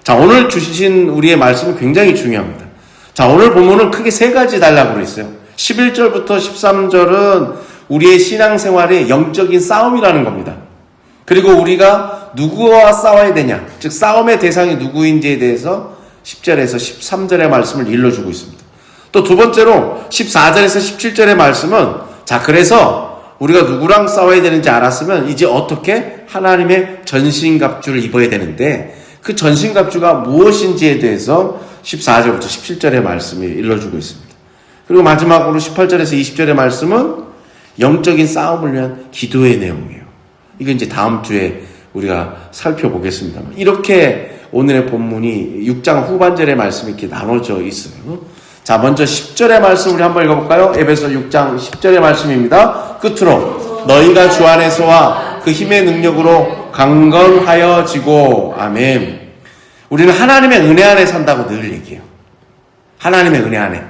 자, 오늘 주신 우리의 말씀은 굉장히 중요합니다. 자, 오늘 본문은 크게 세 가지 단락으로 있어요. 11절부터 13절은 우리의 신앙생활의 영적인 싸움이라는 겁니다. 그리고 우리가 누구와 싸워야 되냐, 즉 싸움의 대상이 누구인지에 대해서 10절에서 13절의 말씀을 일러주고 있습니다. 또 두 번째로 14절에서 17절의 말씀은, 자, 그래서 우리가 누구랑 싸워야 되는지 알았으면 이제 어떻게 하나님의 전신갑주를 입어야 되는데, 그 전신갑주가 무엇인지에 대해서 14절부터 17절의 말씀이 일러주고 있습니다. 그리고 마지막으로 18절에서 20절의 말씀은 영적인 싸움을 위한 기도의 내용이에요. 이건 이제 다음 주에 우리가 살펴보겠습니다. 이렇게 오늘의 본문이 6장 후반절의 말씀이 이렇게 나눠져 있어요. 자, 먼저 10절의 말씀 우리 한번 읽어볼까요? 에베소 6장 10절의 말씀입니다. 끝으로 너희가 주 안에서와 그 힘의 능력으로 강건하여지고. 아멘. 우리는 하나님의 은혜 안에 산다고 늘 얘기해요. 하나님의 은혜 안에.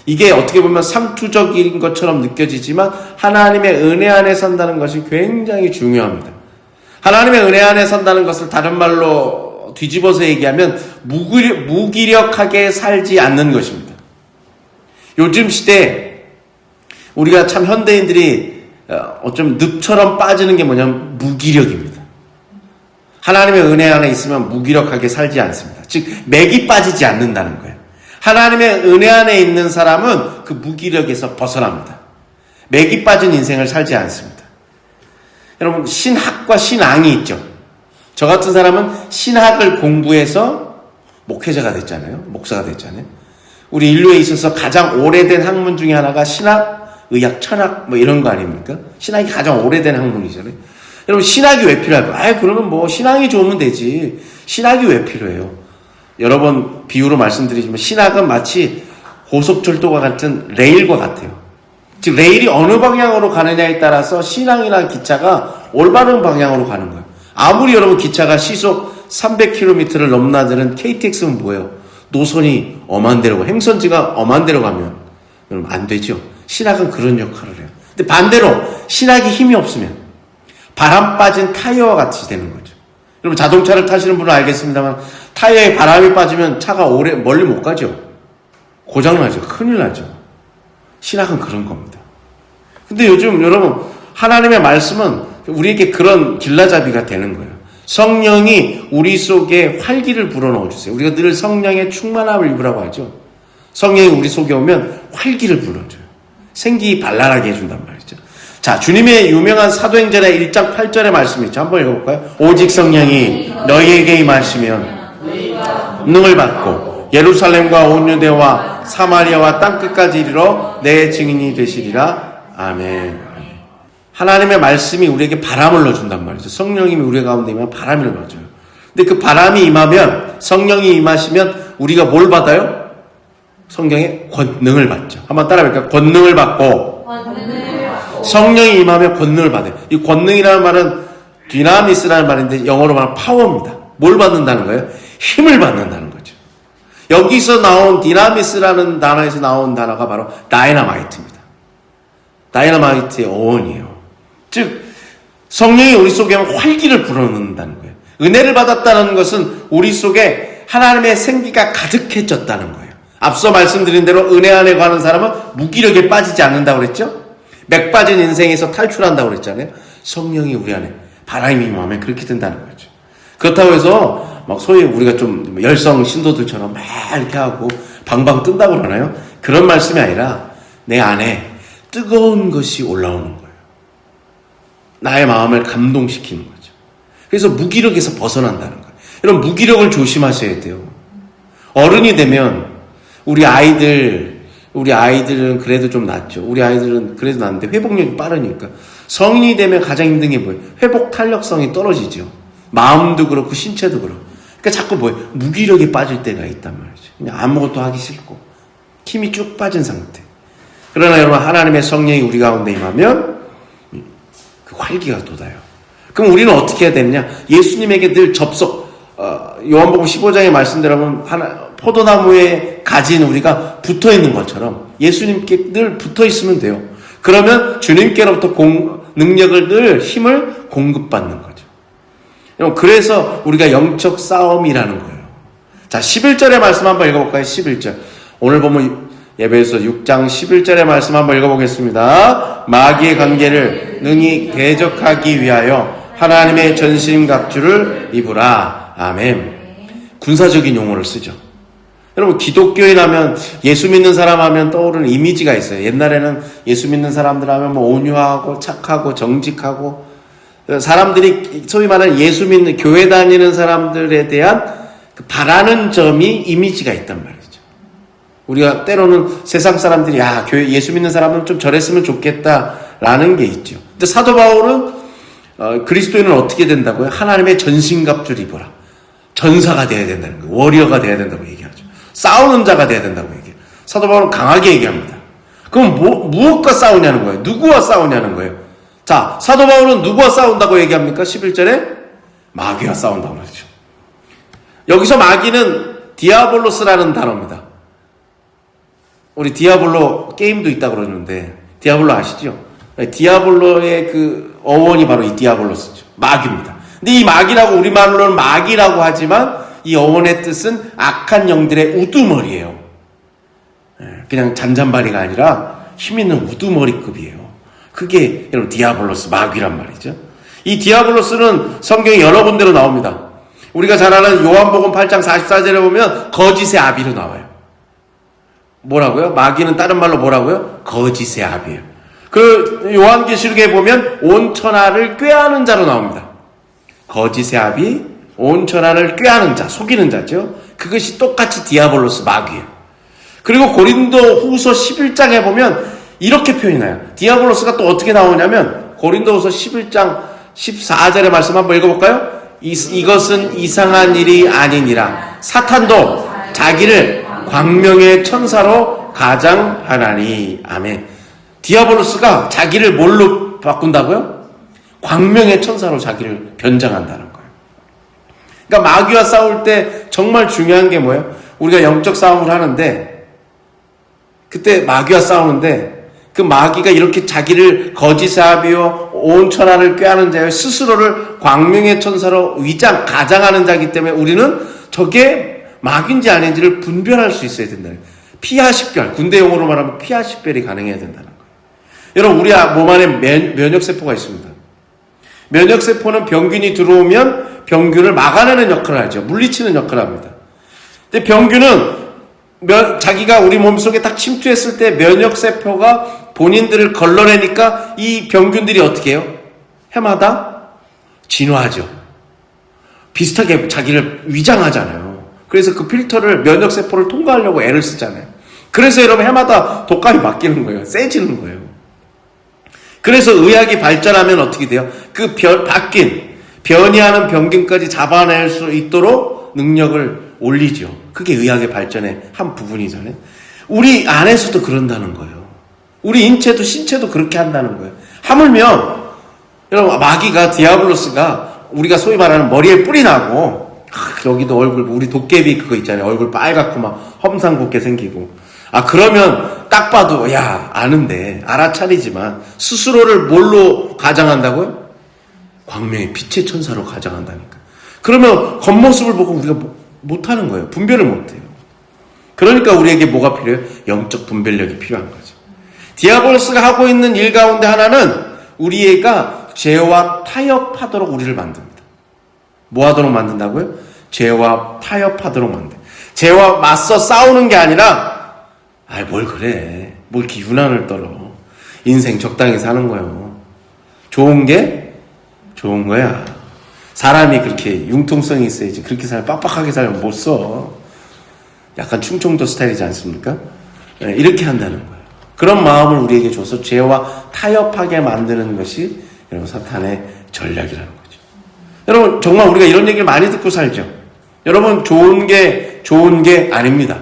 이게 어떻게 보면 상투적인 것처럼 느껴지지만 하나님의 은혜 안에 산다는 것이 굉장히 중요합니다. 하나님의 은혜 안에 산다는 것을 다른 말로 뒤집어서 얘기하면 무기력하게 살지 않는 것입니다. 요즘 시대에 우리가 참 현대인들이 어쩜 늪처럼 빠지는 게 뭐냐면 무기력입니다. 하나님의 은혜 안에 있으면 무기력하게 살지 않습니다. 즉 맥이 빠지지 않는다는 거예요. 하나님의 은혜 안에 있는 사람은 그 무기력에서 벗어납니다. 맥이 빠진 인생을 살지 않습니다. 여러분, 신학과 신앙이 있죠. 저 같은 사람은 신학을 공부해서 목회자가 됐잖아요. 목사가 됐잖아요. 우리 인류에 있어서 가장 오래된 학문 중에 하나가 신학, 의학, 천학 뭐 이런 거 아닙니까? 신학이 가장 오래된 학문이잖아요. 여러분, 신학이 왜 필요할까요? 그러면 뭐 신앙이 좋으면 되지. 신학이 왜 필요해요? 여러 번 비유로 말씀드리지만 신학은 마치 고속철도와 같은 레일과 같아요. 즉 레일이 어느 방향으로 가느냐에 따라서 신앙이나 기차가 올바른 방향으로 가는 거예요. 아무리 여러분 기차가 시속 300km를 넘나드는 KTX는 뭐예요? 노선이 엄한 데로 가고 행선지가 엄한 데로 가면 여러분 안 되죠. 신학은 그런 역할을 해요. 근데 반대로 신학이 힘이 없으면 바람 빠진 타이어와 같이 되는 거죠. 여러분 자동차를 타시는 분은 알겠습니다만 타이어에 바람이 빠지면 차가 멀리 못 가죠. 고장나죠. 큰일 나죠. 신학은 그런 겁니다. 근데 요즘 여러분 하나님의 말씀은 우리에게 그런 길라잡이가 되는 거예요. 성령이 우리 속에 활기를 불어넣어 주세요. 우리가 늘 성령의 충만함을 입으라고 하죠. 성령이 우리 속에 오면 활기를 불어줘요. 생기 발랄하게 해준단 말이죠. 자, 주님의 유명한 사도행전의 1장 8절의 말씀이 있죠. 한번 읽어볼까요? 오직 성령이 너희에게 임하시면 능을 받고 예루살렘과 온 유대와 사마리아와 땅끝까지 이르러 내 증인이 되시리라. 아멘. 하나님의 말씀이 우리에게 바람을 넣어준단 말이죠. 성령님이 우리 가운데 임하면 바람을 넣어줘요. 근데 그 바람이 임하면, 성령이 임하시면 우리가 뭘 받아요? 성령의 권능을 받죠. 한번 따라해볼까요? 권능을 받고. 성령이 임하면 권능을 받아요. 이 권능이라는 말은 디나미스라는 말인데 영어로 말하면 파워입니다. 뭘 받는다는 거예요? 힘을 받는다는 거죠. 여기서 나온 디나미스라는 단어에서 나온 단어가 바로 다이너마이트입니다. 다이너마이트의 어원이에요. 즉 성령이 우리 속에 활기를 불어넣는다는 거예요. 은혜를 받았다는 것은 우리 속에 하나님의 생기가 가득해졌다는 거예요. 앞서 말씀드린 대로 은혜 안에 가는 사람은 무기력에 빠지지 않는다고 그랬죠? 맥 빠진 인생에서 탈출한다고 그랬잖아요. 성령이 우리 안에 바람이 임하면 그렇게 된다는 거죠. 그렇다고 해서 막 소위 우리가 좀 열성 신도들처럼 막 이렇게 하고 방방 뜬다고 그러나요? 그런 말씀이 아니라 내 안에 뜨거운 것이 올라오는 거예요. 나의 마음을 감동시키는 거죠. 그래서 무기력에서 벗어난다는 거예요. 여러분 무기력을 조심하셔야 돼요. 어른이 되면 우리 아이들은 그래도 좀 낫죠. 우리 아이들은 그래도 낫는데 회복력이 빠르니까. 성인이 되면 가장 힘든 게 뭐예요? 회복 탄력성이 떨어지죠. 마음도 그렇고 신체도 그렇고. 그러니까 자꾸 뭐예요? 무기력에 빠질 때가 있단 말이죠. 그냥 아무것도 하기 싫고 힘이 쭉 빠진 상태. 그러나 여러분 하나님의 성령이 우리 가운데 임하면 그 활기가 돋아요. 그럼 우리는 어떻게 해야 되느냐? 예수님에게 늘 요한복음 15장의 말씀대로 하면 포도나무에 가진 우리가 붙어있는 것처럼 예수님께 늘 붙어있으면 돼요. 그러면 주님께로부터 능력을 늘 힘을 공급받는 거죠. 그래서 우리가 영적 싸움이라는 거예요. 자, 11절의 말씀 한번 읽어볼까요? 11절. 오늘 보면 에베소 6장 11절의 말씀 한번 읽어보겠습니다. 마귀의 관계를 능히 대적하기 위하여 하나님의 전신갑주를 입으라. 아멘. 군사적인 용어를 쓰죠. 여러분, 기독교인 하면, 예수 믿는 사람 하면 떠오르는 이미지가 있어요. 옛날에는 예수 믿는 사람들 하면 뭐 온유하고 착하고 정직하고, 사람들이 소위 말하는 예수 믿는 교회 다니는 사람들에 대한 바라는 점이 이미지가 있단 말이죠. 우리가 때로는 세상 사람들이 교회 예수 믿는 사람은 좀 저랬으면 좋겠다라는 게 있죠. 근데 사도 바울은 그리스도인은 어떻게 된다고요? 하나님의 전신갑주를 입어라. 전사가 돼야 된다는 거예요. 워리어가 돼야 된다고 얘기하죠. 싸우는 자가 돼야 된다고 얘기해요. 사도 바울은 강하게 얘기합니다. 그럼 무엇과 싸우냐는 거예요? 누구와 싸우냐는 거예요? 자, 사도 바울은 누구와 싸운다고 얘기합니까? 11절에 마귀와 싸운다고 그러죠. 여기서 마귀는 디아볼로스라는 단어입니다. 우리 디아볼로 게임도 있다고 그러는데 디아볼로 아시죠? 디아볼로의 그 어원이 바로 이 디아볼로스죠. 마귀입니다. 근데 이 마귀라고 우리말로는 마귀라고 하지만 이 어원의 뜻은 악한 영들의 우두머리예요. 그냥 잔잔바리가 아니라 힘있는 우두머리급이에요. 그게 여러분 디아볼로스, 마귀란 말이죠. 이 디아볼로스는 성경에 여러 군데로 나옵니다. 우리가 잘 아는 요한복음 8장 44절에 보면 거짓의 아비로 나와요. 뭐라고요? 마귀는 다른 말로 뭐라고요? 거짓의 아비예요. 그 요한계시록에 보면 온 천하를 꾀하는 자로 나옵니다. 거짓의 아비, 온 천하를 꾀하는 자, 속이는 자죠. 그것이 똑같이 디아볼로스, 마귀예요. 그리고 고린도 후서 11장에 보면 이렇게 표현해요. 디아볼로스가 또 어떻게 나오냐면 고린도 후서 11장 14절의 말씀 한번 읽어볼까요? 이것은 이상한 일이 아니니라. 사탄도 자기를 광명의 천사로 가장하나니. 아멘. 디아볼로스가 자기를 뭘로 바꾼다고요? 광명의 천사로 자기를 변장한다는 거예요. 그러니까 마귀와 싸울 때 정말 중요한 게 뭐예요? 우리가 영적 싸움을 하는데 그때 마귀와 싸우는데 그 마귀가 이렇게 자기를 거짓의 아비요 온 천하를 꾀하는 자요 스스로를 광명의 천사로 가장하는 자이기 때문에 우리는 저게 마귀인지 아닌지를 분별할 수 있어야 된다는 거예요. 피하식별, 군대 용어로 말하면 피하식별이 가능해야 된다는 거예요. 여러분, 우리 몸 안에 면역세포가 있습니다. 면역세포는 병균이 들어오면 병균을 막아내는 역할을 하죠. 물리치는 역할을 합니다. 근데 병균은 자기가 우리 몸속에 딱 침투했을 때 면역세포가 본인들을 걸러내니까 이 병균들이 어떻게 해요? 해마다 진화하죠. 비슷하게 자기를 위장하잖아요. 그래서 그 필터를 면역세포를 통과하려고 애를 쓰잖아요. 그래서 여러분 해마다 독감이 바뀌는 거예요. 세지는 거예요. 그래서 의학이 발전하면 어떻게 돼요? 그 바뀐 변이하는 병균까지 잡아낼 수 있도록 능력을 올리죠. 그게 의학의 발전의 한 부분이잖아요. 우리 안에서도 그런다는 거예요. 우리 인체도 신체도 그렇게 한다는 거예요. 하물며 여러분 마귀가 디아블로스가 우리가 소위 말하는 머리에 뿔이 나고 여기도 얼굴 우리 도깨비 그거 있잖아요. 얼굴 빨갛고 막 험상궂게 생기고 그러면 딱 봐도 아는데 알아차리지만 스스로를 뭘로 가장한다고요? 광명의 빛의 천사로 가장한다니까. 그러면 겉모습을 보고 우리가 못하는 거예요. 분별을 못해요. 그러니까 우리에게 뭐가 필요해요? 영적 분별력이 필요한 거죠. 디아볼로스가 하고 있는 일 가운데 하나는 우리가 죄와 타협하도록 우리를 만듭니다. 뭐 하도록 만든다고요? 죄와 타협하도록 만듭니다. 죄와 맞서 싸우는 게 아니라 뭘 그래. 뭘 이렇게 유난을 떨어. 인생 적당히 사는 거예요. 좋은 게 좋은 거야. 사람이 그렇게 융통성이 있어야지. 그렇게 빡빡하게 살면 못 써. 약간 충청도 스타일이지 않습니까? 이렇게 한다는 거예요. 그런 마음을 우리에게 줘서 죄와 타협하게 만드는 것이 여러분 사탄의 전략이라는 거죠. 여러분 정말 우리가 이런 얘기를 많이 듣고 살죠. 여러분 좋은 게 아닙니다.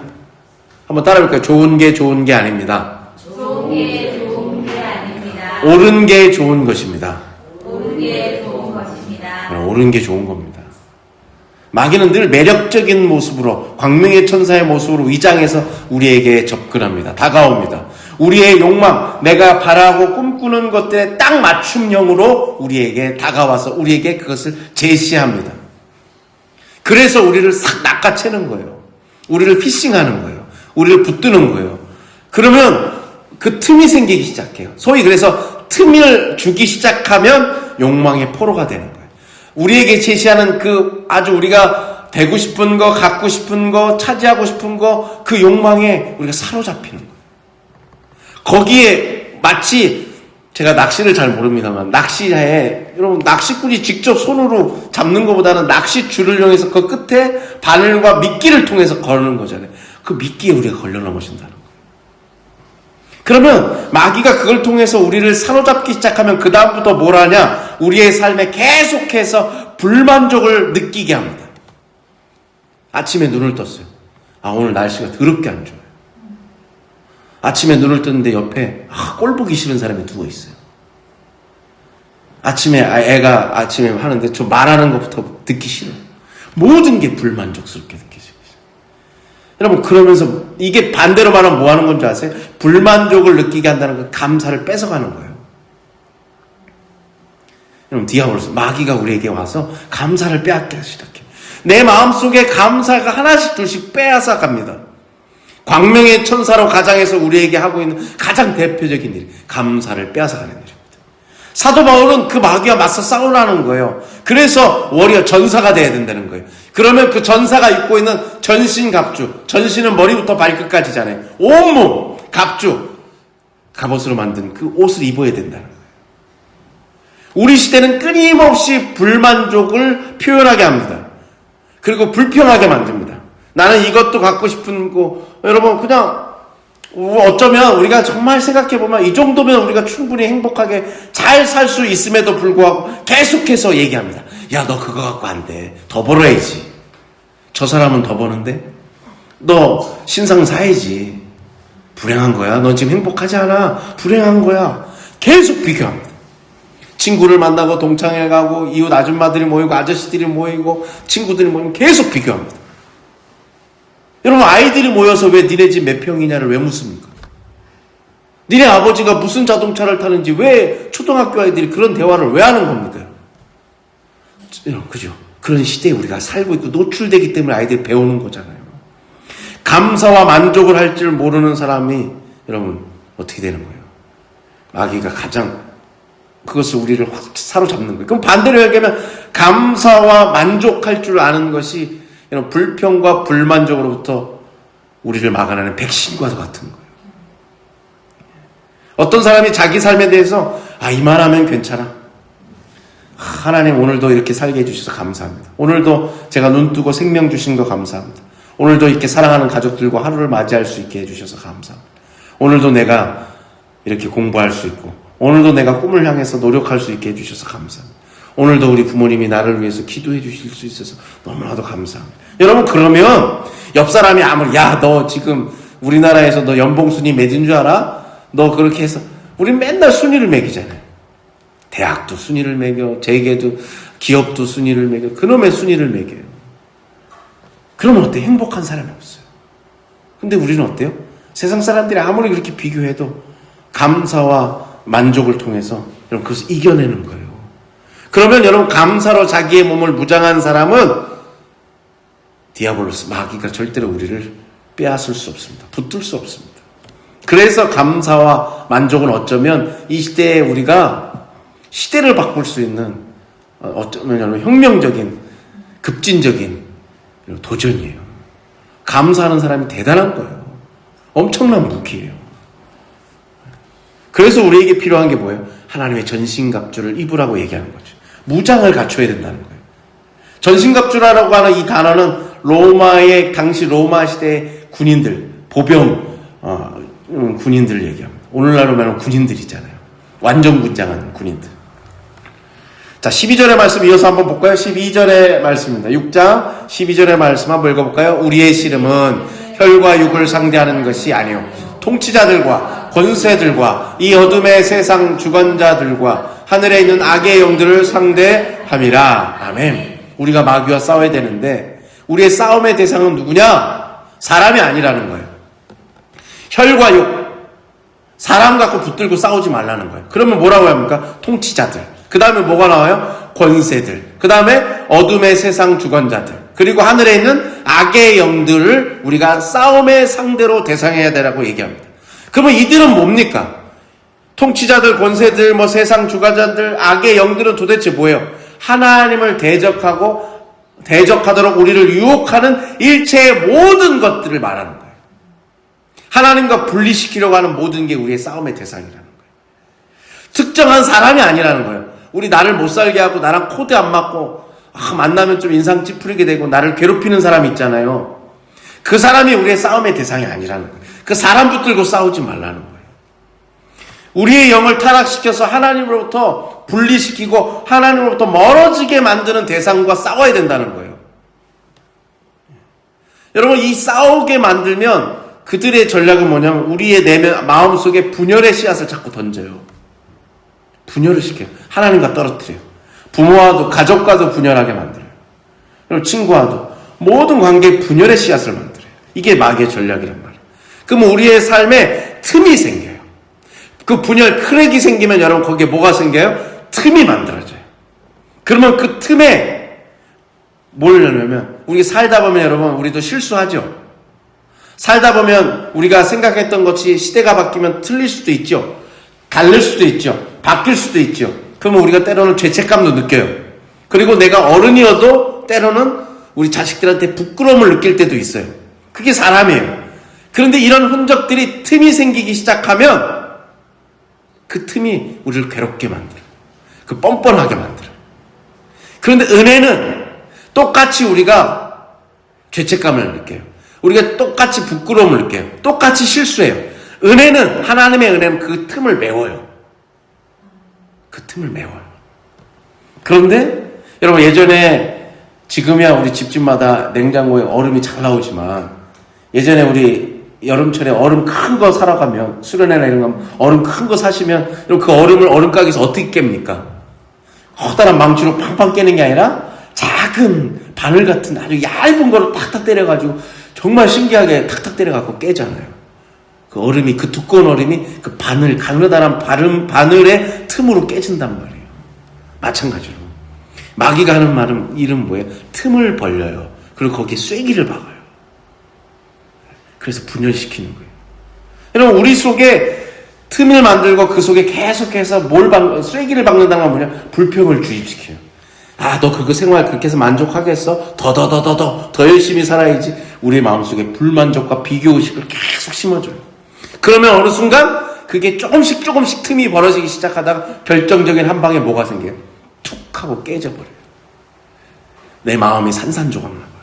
한번 따라해볼까요? 좋은 게 아닙니다. 좋은 게 좋은 게 아닙니다. 옳은 게 좋은 것입니다. 옳은 게 좋은 것입니다. 옳은 게 좋은 겁니다. 마귀는 늘 매력적인 모습으로 광명의 천사의 모습으로 위장해서 우리에게 접근합니다. 다가옵니다. 우리의 욕망, 내가 바라고 꿈꾸는 것들에 딱 맞춤형으로 우리에게 다가와서 우리에게 그것을 제시합니다. 그래서 우리를 싹 낚아채는 거예요. 우리를 피싱하는 거예요. 우리를 붙드는 거예요. 그러면 그 틈이 생기기 시작해요. 소위 그래서 틈을 주기 시작하면 욕망의 포로가 되는 거예요. 우리에게 제시하는 그 아주 우리가 되고 싶은 거, 갖고 싶은 거, 차지하고 싶은 거, 그 욕망에 우리가 사로잡히는 거예요. 거기에 마치 제가 낚시를 잘 모릅니다만 낚시에 여러분 낚시꾼이 직접 손으로 잡는 것보다는 낚시줄을 이용해서 그 끝에 바늘과 미끼를 통해서 거는 거잖아요. 그 미끼에 우리가 걸려 넘어진다는 거예요. 그러면 마귀가 그걸 통해서 우리를 사로잡기 시작하면 그 다음부터 뭘 하냐? 우리의 삶에 계속해서 불만족을 느끼게 합니다. 아침에 눈을 떴어요. 아, 오늘 날씨가 더럽게 안 좋아요. 아침에 눈을 떴는데 옆에 꼴 보기 싫은 사람이 누워 있어요. 아침에 애가 아침에 하는데 저 말하는 것부터 듣기 싫어요. 모든 게 불만족스럽게 느껴지고 있어요. 여러분, 그러면서 이게 반대로 말하면 뭐 하는 건지 아세요? 불만족을 느끼게 한다는 건 감사를 뺏어가는 거예요. 여러분, 디아볼로스, 마귀가 우리에게 와서 감사를 빼앗기 시작해요. 내 마음속에 감사가 하나씩 둘씩 빼앗아 갑니다. 광명의 천사로 가장해서 우리에게 하고 있는 가장 대표적인 일, 감사를 빼앗아가는 일입니다. 사도 바울은 그 마귀와 맞서 싸우라는 거예요. 그래서 워리어 전사가 돼야 된다는 거예요. 그러면 그 전사가 입고 있는 전신갑주, 전신은 머리부터 발끝까지잖아요. 온몸 갑주, 갑옷으로 만든 그 옷을 입어야 된다는 거예요. 우리 시대는 끊임없이 불만족을 표현하게 합니다. 그리고 불평하게 만듭니다. 나는 이것도 갖고 싶은 거, 여러분, 그냥, 어쩌면 우리가 정말 생각해보면 이 정도면 우리가 충분히 행복하게 잘 살 수 있음에도 불구하고 계속해서 얘기합니다. 야, 너 그거 갖고 안 돼. 더 벌어야지. 저 사람은 더 버는데? 너 신상 사야지. 불행한 거야. 넌 지금 행복하지 않아. 불행한 거야. 계속 비교합니다. 친구를 만나고 동창회 가고 이웃 아줌마들이 모이고 아저씨들이 모이고 친구들이 모이면 계속 비교합니다. 여러분, 아이들이 모여서 왜 니네 집 몇 평이냐를 왜 묻습니까? 니네 아버지가 무슨 자동차를 타는지 왜 초등학교 아이들이 그런 대화를 왜 하는 겁니까? 그죠? 그런 시대에 우리가 살고 있고 노출되기 때문에 아이들이 배우는 거잖아요. 감사와 만족을 할 줄 모르는 사람이 여러분 어떻게 되는 거예요? 마귀가 가장 그것을 우리를 확 사로잡는 거예요. 그럼 반대로 얘기하면 감사와 만족할 줄 아는 것이 이런 불평과 불만족으로부터 우리를 막아내는 백신과도 같은 거예요. 어떤 사람이 자기 삶에 대해서 이만하면 괜찮아. 하나님 오늘도 이렇게 살게 해주셔서 감사합니다. 오늘도 제가 눈 뜨고 생명 주신 거 감사합니다. 오늘도 이렇게 사랑하는 가족들과 하루를 맞이할 수 있게 해주셔서 감사합니다. 오늘도 내가 이렇게 공부할 수 있고 오늘도 내가 꿈을 향해서 노력할 수 있게 해주셔서 감사합니다. 오늘도 우리 부모님이 나를 위해서 기도해 주실 수 있어서 너무나도 감사합니다. 여러분, 그러면 옆 사람이 아무리 너 지금 우리나라에서 너 연봉 순위 매진 줄 알아? 너 그렇게 해서 우린 맨날 순위를 매기잖아요. 대학도 순위를 매겨, 재계도 기업도 순위를 매겨, 그놈의 순위를 매겨요. 그러면 어때? 행복한 사람이 없어요. 근데 우리는 어때요? 세상 사람들이 아무리 그렇게 비교해도 감사와 만족을 통해서 여러분 그것을 이겨내는 거예요. 그러면 여러분 감사로 자기의 몸을 무장한 사람은 디아볼로스, 마귀가 절대로 우리를 빼앗을 수 없습니다. 붙들 수 없습니다. 그래서 감사와 만족은 어쩌면 이 시대에 우리가 시대를 바꿀 수 있는 어쩌면 여러분 혁명적인 급진적인 도전이에요. 감사하는 사람이 대단한 거예요. 엄청난 무기예요. 그래서 우리에게 필요한 게 뭐예요? 하나님의 전신갑주를 입으라고 얘기하는 거죠. 무장을 갖춰야 된다는 거예요. 전신갑주라고 하는 이 단어는 당시 로마 시대의 군인들, 보병, 군인들 얘기합니다. 오늘날로 말하면 군인들이잖아요. 완전 군장한 군인들. 자, 12절의 말씀 이어서 한번 볼까요? 12절의 말씀입니다. 6장 12절의 말씀 한번 읽어볼까요? 우리의 씨름은 혈과 육을 상대하는 것이 아니요 통치자들과 권세들과 이 어둠의 세상 주관자들과 하늘에 있는 악의 영들을 상대함이라. 아멘. 우리가 마귀와 싸워야 되는데 우리의 싸움의 대상은 누구냐? 사람이 아니라는 거예요. 혈과 육. 사람 갖고 붙들고 싸우지 말라는 거예요. 그러면 뭐라고 합니까? 통치자들. 그 다음에 뭐가 나와요? 권세들. 그 다음에 어둠의 세상 주관자들. 그리고 하늘에 있는 악의 영들을 우리가 싸움의 상대로 대상해야 되라고 얘기합니다. 그러면 이들은 뭡니까? 통치자들, 권세들, 세상 주관자들, 악의 영들은 도대체 뭐예요? 하나님을 대적하도록 우리를 유혹하는 일체의 모든 것들을 말하는 거예요. 하나님과 분리시키려고 하는 모든 게 우리의 싸움의 대상이라는 거예요. 특정한 사람이 아니라는 거예요. 우리 나를 못 살게 하고 나랑 코드 안 맞고 만나면 좀 인상 찌푸리게 되고 나를 괴롭히는 사람이 있잖아요. 그 사람이 우리의 싸움의 대상이 아니라는 거예요. 그 사람 붙들고 싸우지 말라는 거예요. 우리의 영을 타락시켜서 하나님으로부터 분리시키고 하나님으로부터 멀어지게 만드는 대상과 싸워야 된다는 거예요. 여러분, 이 싸우게 만들면 그들의 전략은 뭐냐면 우리의 내면 마음속에 분열의 씨앗을 자꾸 던져요. 분열을 시켜요. 하나님과 떨어뜨려요. 부모와도 가족과도 분열하게 만들어요. 그리고 친구와도 모든 관계에 분열의 씨앗을 만들어요. 이게 마귀의 전략이란 말이에요. 그러면 우리의 삶에 틈이 생겨요. 그 분열 크랙이 생기면 여러분 거기에 뭐가 생겨요? 틈이 만들어져요. 그러면 그 틈에 뭘 넣냐면 우리 살다 보면 여러분 우리도 실수하죠. 살다 보면 우리가 생각했던 것이 시대가 바뀌면 틀릴 수도 있죠. 다를 수도 있죠. 바뀔 수도 있죠. 그러면 우리가 때로는 죄책감도 느껴요. 그리고 내가 어른이어도 때로는 우리 자식들한테 부끄러움을 느낄 때도 있어요. 그게 사람이에요. 그런데 이런 흔적들이 틈이 생기기 시작하면 그 틈이 우리를 괴롭게 만들어요. 그 뻔뻔하게 만들어요. 그런데 은혜는 똑같이 우리가 죄책감을 느껴요. 우리가 똑같이 부끄러움을 느껴요. 똑같이 실수해요. 은혜는, 하나님의 은혜는 그 틈을 메워요. 그 틈을 메워요. 그런데 여러분 예전에 지금이야 우리 집집마다 냉장고에 얼음이 잘 나오지만 예전에 우리 여름철에 얼음 큰 거 사러 가면 수련회나 이런 거 얼음 큰 거 사시면 그 얼음을 얼음가게에서 어떻게 깹니까? 커다란 망치로 팡팡 깨는 게 아니라 작은 바늘 같은 아주 얇은 거를 탁탁 때려가지고 정말 신기하게 탁탁 때려갖고 깨잖아요. 그 얼음이, 그 두꺼운 얼음이 그 바늘, 가느다란 바늘의 틈으로 깨진단 말이에요. 마찬가지로 마귀가 하는 말은 이름 뭐예요? 틈을 벌려요. 그리고 거기에 쐐기를 박아요. 그래서 분열시키는 거예요. 여러분 우리 속에 틈을 만들고 그 속에 계속해서 쐐기를 박는다는 건 뭐냐? 불평을 주입시켜요. 너 그거 생활 그렇게 해서 만족하겠어? 더 열심히 살아야지. 우리의 마음속에 불만족과 비교의식을 계속 심어줘요. 그러면 어느 순간 그게 조금씩 틈이 벌어지기 시작하다가 결정적인 한 방에 뭐가 생겨요? 툭 하고 깨져버려요. 내 마음이 산산조각 나버려요.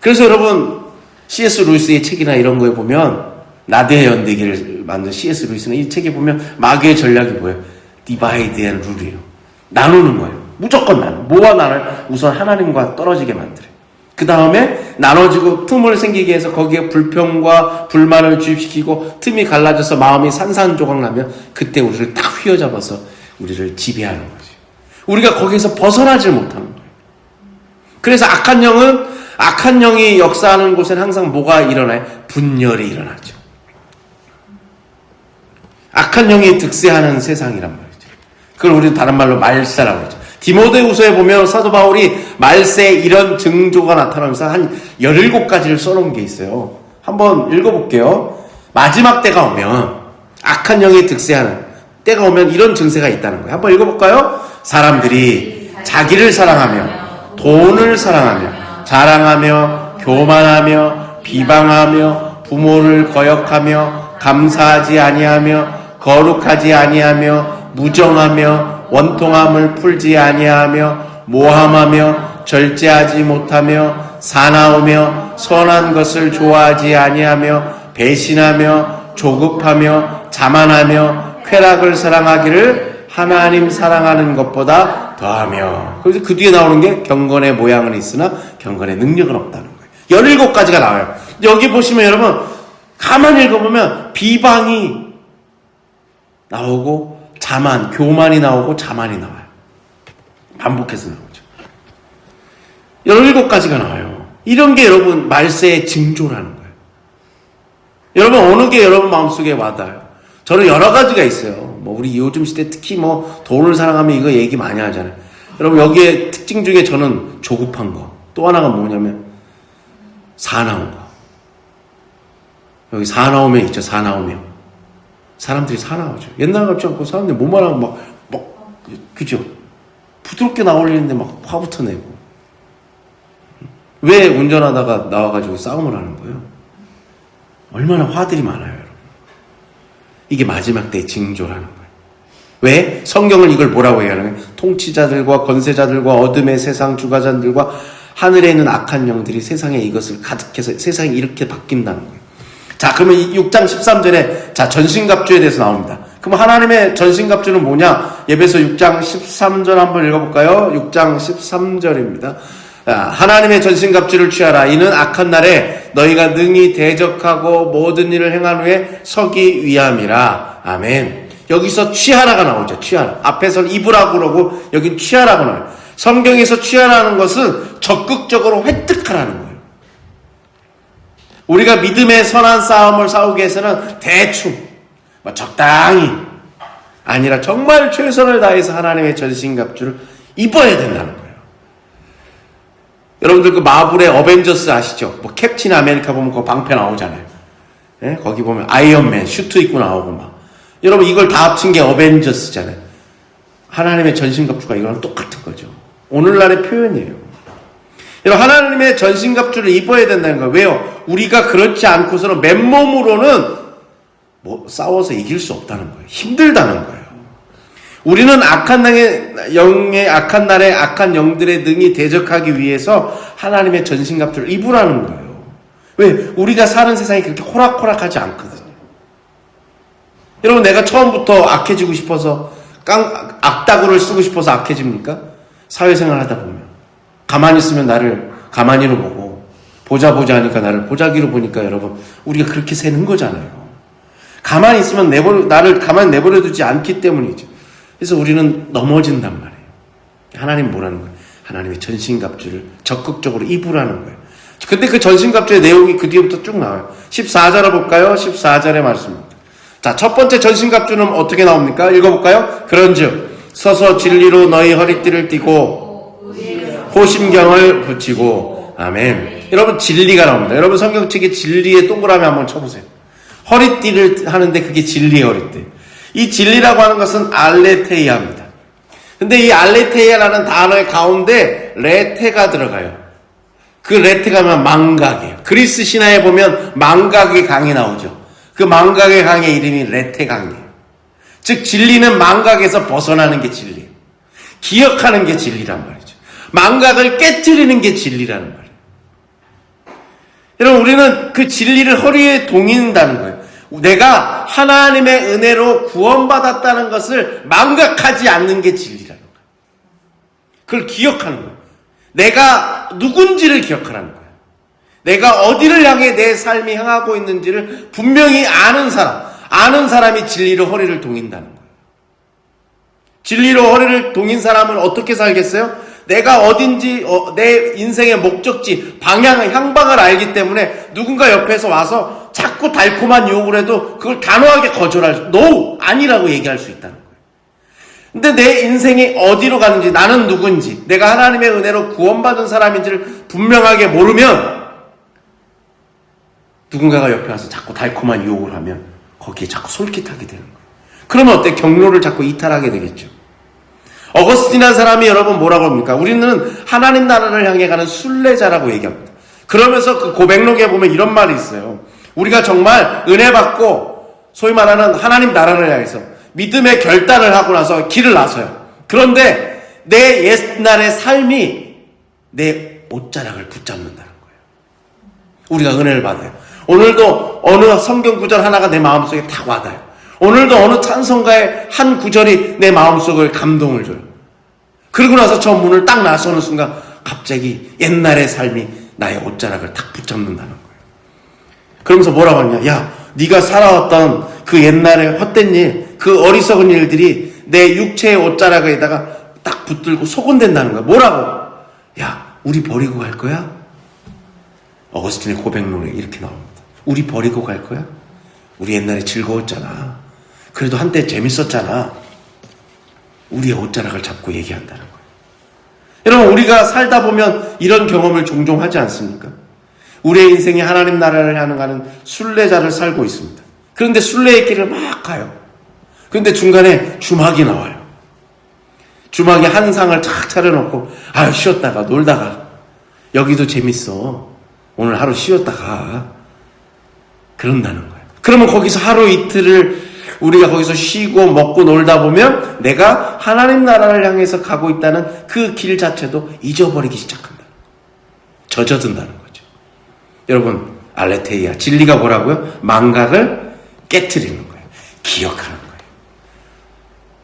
그래서 여러분 C.S. 루이스의 책이나 이런 거에 보면 나대의 연대기를 만든 C.S. 루이스는 이 책에 보면 마귀의 전략이 뭐예요? 디바이드 앤 룰이에요. 나누는 거예요. 무조건 나눠. 뭐와 나눠요? 우선 하나님과 떨어지게 만들어요. 그 다음에 나눠지고 틈을 생기게 해서 거기에 불평과 불만을 주입시키고 틈이 갈라져서 마음이 산산조각 나면 그때 우리를 딱 휘어잡아서 우리를 지배하는 거죠. 우리가 거기에서 벗어나질 못하는 거예요. 그래서 악한 영이 역사하는 곳에는 항상 뭐가 일어나요? 분열이 일어나죠. 악한 영이 득세하는 세상이란 말이죠. 그걸 우리는 다른 말로 말세라고 하죠. 디모데후서에 보면 사도 바울이 말세에 이런 징조가 나타나면서 한 17가지를 써놓은 게 있어요. 한번 읽어볼게요. 마지막 때가 오면 악한 영이 득세하는 때가 오면 이런 증세가 있다는 거예요. 한번 읽어볼까요? 사람들이 자기를 사랑하며 돈을 사랑하며 자랑하며 교만하며 비방하며 부모를 거역하며 감사하지 아니하며 거룩하지 아니하며 무정하며 원통함을 풀지 아니하며 모함하며 절제하지 못하며 사나우며 선한 것을 좋아하지 아니하며 배신하며 조급하며 자만하며 쾌락을 사랑하기를 하나님 사랑하는 것보다 더하며. 그래서 그 뒤에 나오는 게 경건의 모양은 있으나 경건의 능력은 없다는 거예요. 17가지가 나와요. 여기 보시면 여러분 가만히 읽어보면 비방이 나오고 자만, 교만이 나오고 자만이 나와요. 반복해서 나오죠. 17가지가 나와요. 이런 게 여러분 말세의 징조라는 거예요. 여러분 어느 게 여러분 마음속에 와닿아요? 저는 여러 가지가 있어요. 우리 요즘 시대 특히 돈을 사랑하면 이거 얘기 많이 하잖아요. 여러분 여기에 특징 중에 저는 조급한 거, 또 하나가 뭐냐면 사나운 거. 여기 사나우면 있죠. 사나우면 사람들이 사나우죠. 옛날 같지 않고 사람들이 뭐만 하면 막 그죠? 부드럽게 나올리는데 막 화부터 내고. 왜 운전하다가 나와가지고 싸움을 하는 거예요? 얼마나 화들이 많아요, 여러분. 이게 마지막 때의 징조라는 거예요. 왜? 성경은 이걸 뭐라고 얘기하냐면 통치자들과 권세자들과 어둠의 세상 주관자들과 하늘에 있는 악한 영들이 세상에 이것을 가득해서 세상이 이렇게 바뀐다는 거예요. 자, 그러면 6장 13절에 자, 전신갑주에 대해서 나옵니다. 그럼 하나님의 전신갑주는 뭐냐? 예배서 6장 13절 한번 읽어볼까요? 6장 13절입니다. 하나님의 전신갑주를 취하라. 이는 악한 날에 너희가 능히 대적하고 모든 일을 행한 후에 서기 위함이라. 아멘. 여기서 취하라가 나오죠. 취하라. 앞에서는 입으라고 그러고 여긴 취하라고 나와요. 성경에서 취하라는 것은 적극적으로 획득하라는 거예요. 우리가 믿음의 선한 싸움을 싸우기 위해서는 대충 적당히 아니라 정말 최선을 다해서 하나님의 전신갑주를 입어야 된다는 거예요. 여러분들 그 마블의 어벤져스 아시죠? 뭐 캡틴 아메리카 보면 그 방패 나오잖아요. 예? 거기 보면 아이언맨 슈트 입고 나오고 막. 여러분 이걸 다 합친 게 어벤져스잖아요. 하나님의 전신갑주가 이거랑 똑같은 거죠. 오늘날의 표현이에요. 여러분 하나님의 전신갑주를 입어야 된다는 거예요. 왜요? 우리가 그렇지 않고서는 맨몸으로는 뭐 싸워서 이길 수 없다는 거예요. 힘들다는 거예요. 우리는 악한 날에 악한 영들의 능히 대적하기 위해서 하나님의 전신갑주를 입으라는 거예요. 왜? 우리가 사는 세상이 그렇게 호락호락하지 않거든요. 여러분 내가 처음부터 악해지고 싶어서 악다구를 쓰고 싶어서 악해집니까? 사회생활 하다 보면 가만히 있으면 나를 가만히로 보고 보자 하니까 나를 보자기로 보니까 여러분 우리가 그렇게 새는 거잖아요. 가만히 있으면 나를 가만히 내버려두지 않기 때문이죠. 그래서 우리는 넘어진단 말이에요. 하나님 뭐라는 거예요? 하나님의 전신갑주를 적극적으로 입으라는 거예요. 근데 그 전신갑주의 내용이 그 뒤부터 쭉 나와요. 14절을 볼까요? 14절의 말씀입니다. 자, 첫 번째 전신갑주는 어떻게 나옵니까? 읽어볼까요? 그런즉 서서 진리로 너희 허리띠를 띠고 호심경을 붙이고. 아멘. 여러분 진리가 나옵니다. 여러분 성경책에 진리의 동그라미 한번 쳐보세요. 허리띠를 하는데 그게 진리의 허리띠. 이 진리라고 하는 것은 알레테이아입니다. 근데 이 알레테이아라는 단어의 가운데 레테가 들어가요. 그 레테가 망각이에요. 그리스 신화에 보면 망각의 강이 나오죠. 그 망각의 강의 이름이 레테강이에요. 즉 진리는 망각에서 벗어나는 게 진리예요. 기억하는 게 진리란 말이죠. 망각을 깨트리는 게 진리라는 말이에요. 여러분 우리는 그 진리를 허리에 동인다는 거예요. 내가 하나님의 은혜로 구원받았다는 것을 망각하지 않는 게 진리라는 거예요. 그걸 기억하는 거예요. 내가 누군지를 기억하라는 거예요. 내가 어디를 향해 내 삶이 향하고 있는지를 분명히 아는 사람이 진리로 허리를 동인다는 거예요. 진리로 허리를 동인 사람은 어떻게 살겠어요? 내가 어딘지, 내 인생의 목적지, 방향을, 향방을 알기 때문에 누군가 옆에서 와서 자꾸 달콤한 유혹을 해도 그걸 단호하게 No! 아니라고 얘기할 수 있다는 거예요. 근데 내 인생이 어디로 가는지, 나는 누군지, 내가 하나님의 은혜로 구원받은 사람인지를 분명하게 모르면 누군가가 옆에 와서 자꾸 달콤한 유혹을 하면 거기에 자꾸 솔깃하게 되는 거예요. 그러면 어때? 경로를 자꾸 이탈하게 되겠죠. 어거스틴이라는 사람이 여러분 뭐라고 합니까? 우리는 하나님 나라를 향해 가는 순례자라고 얘기합니다. 그러면서 그 고백록에 보면 이런 말이 있어요. 우리가 정말 은혜 받고 소위 말하는 하나님 나라를 향해서 믿음의 결단을 하고 나서 길을 나서요. 그런데 내 옛날의 삶이 내 옷자락을 붙잡는다는 거예요. 우리가 은혜를 받아요. 오늘도 어느 성경 구절 하나가 내 마음속에 탁 와닿아요. 오늘도 어느 찬송가의 한 구절이 내 마음속을 감동을 줘요. 그러고 나서 저 문을 딱 나서는 순간 갑자기 옛날의 삶이 나의 옷자락을 탁 붙잡는다는 거예요. 그러면서 뭐라고 하냐? 야, 네가 살아왔던 그 옛날의 헛된 일, 그 어리석은 일들이 내 육체의 옷자락에다가 딱 붙들고 소곤된다는 거야. 뭐라고? 야, 우리 버리고 갈 거야? 어거스틴의 고백론에 이렇게 나옵니다. 우리 버리고 갈 거야? 우리 옛날에 즐거웠잖아. 그래도 한때 재밌었잖아. 우리의 옷자락을 잡고 얘기한다는 거예요. 여러분, 우리가 살다 보면 이런 경험을 종종 하지 않습니까? 우리의 인생이 하나님 나라를 향하는 순례자를 살고 있습니다. 그런데 순례의 길을 막 가요. 그런데 중간에 주막이 나와요. 주막에 한 상을 착 차려놓고 쉬었다가 놀다가 여기도 재밌어. 오늘 하루 쉬었다가 그런다는 거예요. 그러면 거기서 하루 이틀을 우리가 거기서 쉬고 먹고 놀다 보면 내가 하나님 나라를 향해서 가고 있다는 그 길 자체도 잊어버리기 시작한다. 젖어든다는 거죠. 여러분, 알레테이아, 진리가 뭐라고요? 망각을 깨트리는 거예요. 기억하는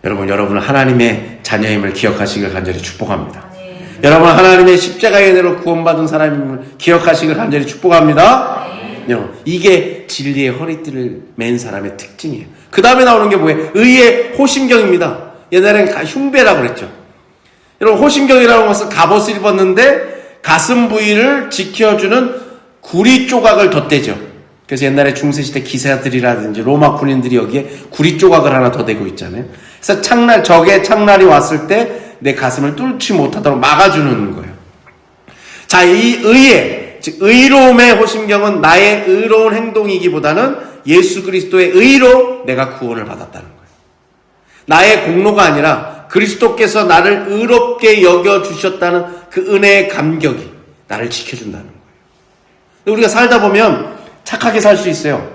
거예요. 여러분은 하나님의 자녀임을 기억하시길 간절히 축복합니다. 네. 여러분, 하나님의 십자가의 은혜로 구원받은 사람임을 기억하시길 간절히 축복합니다. 네. 여러분, 이게 진리의 허리띠를 맨 사람의 특징이에요. 그 다음에 나오는 게 뭐예요? 의의 호심경입니다. 옛날에는 흉배라고 그랬죠. 여러분, 호심경이라는 것은 갑옷을 입었는데 가슴 부위를 지켜주는 구리 조각을 덧대죠. 그래서 옛날에 중세시대 기사들이라든지 로마 군인들이 여기에 구리 조각을 하나 더 대고 있잖아요. 그래서 적의 창날이 왔을 때 내 가슴을 뚫지 못하도록 막아주는 거예요. 자, 이 의의, 즉 의로움의 호심경은 나의 의로운 행동이기보다는 예수 그리스도의 의로 내가 구원을 받았다는 거예요. 나의 공로가 아니라 그리스도께서 나를 의롭게 여겨주셨다는 그 은혜의 감격이 나를 지켜준다는 거예요. 우리가 살다 보면 착하게 살 수 있어요.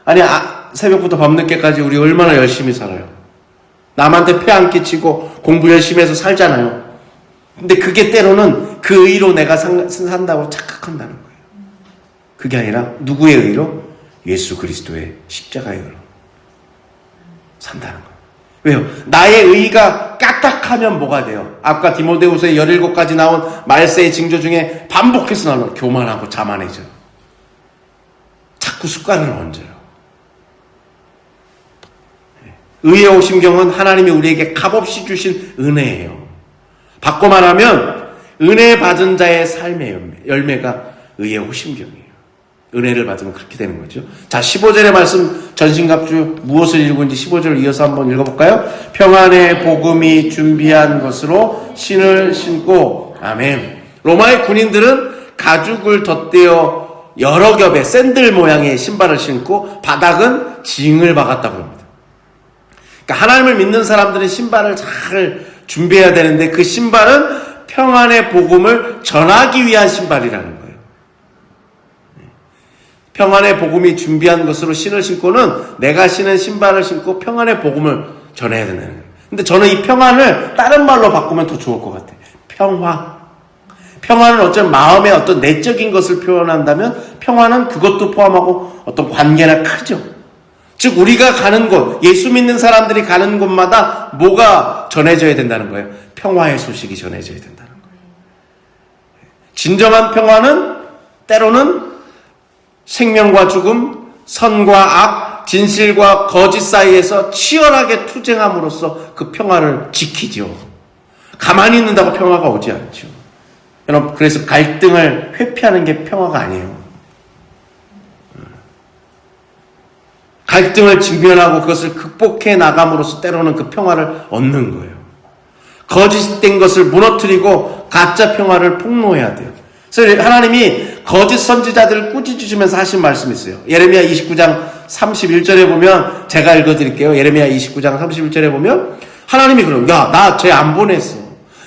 아니, 새벽부터 밤늦게까지 우리 얼마나 열심히 살아요. 남한테 폐 안 끼치고 공부 열심히 해서 살잖아요. 근데 그게 때로는 그 의로 내가 산다고 착각한다는 거예요. 그게 아니라 누구의 의로? 예수 그리스도의 십자가의 의로 산다는 거예요. 왜요? 나의 의가 까딱하면 뭐가 돼요? 아까 디모데후서의 17가지 나온 말세의 징조 중에 반복해서 나오는 교만하고 자만해져요. 자꾸 습관을 얹어요. 의의 호심경은 하나님이 우리에게 값없이 주신 은혜예요. 바꿔 말하면 은혜 받은 자의 삶의 열매가 의의 호심경이에요. 은혜를 받으면 그렇게 되는 거죠. 자, 15절의 말씀 전신갑주 무엇을 읽은지 15절 이어서 한번 읽어볼까요? 평안의 복음이 준비한 것으로 신을 신고, 아멘. 로마의 군인들은 가죽을 덧대어 여러 겹의 샌들 모양의 신발을 신고 바닥은 징을 박았다고 합니다. 그러니까 하나님을 믿는 사람들은 신발을 잘 준비해야 되는데 그 신발은 평안의 복음을 전하기 위한 신발이라는 거예요. 평안의 복음이 준비한 것으로 신을 신고는 내가 신은 신발을 신고 평안의 복음을 전해야 된다는 거예요. 근데 저는 이 평안을 다른 말로 바꾸면 더 좋을 것 같아요. 평화. 평화는 어쩌면 마음의 어떤 내적인 것을 표현한다면 평화는 그것도 포함하고 어떤 관계나 크죠. 즉 우리가 가는 곳, 예수 믿는 사람들이 가는 곳마다 뭐가 전해져야 된다는 거예요? 평화의 소식이 전해져야 된다는 거예요. 진정한 평화는 때로는 생명과 죽음, 선과 악, 진실과 거짓 사이에서 치열하게 투쟁함으로써 그 평화를 지키죠. 가만히 있는다고 평화가 오지 않죠. 여러분, 그래서 갈등을 회피하는 게 평화가 아니에요. 갈등을 직면하고 그것을 극복해 나감으로써 때로는 그 평화를 얻는 거예요. 거짓된 것을 무너뜨리고 가짜 평화를 폭로해야 돼요. 그래서 하나님이 거짓 선지자들을 꾸짖으시면서 하신 말씀이 있어요. 예레미야 29장 31절에 보면 제가 읽어드릴게요. 예레미야 29장 31절에 보면 하나님이 그래요. 야, 나 쟤 안 보냈어.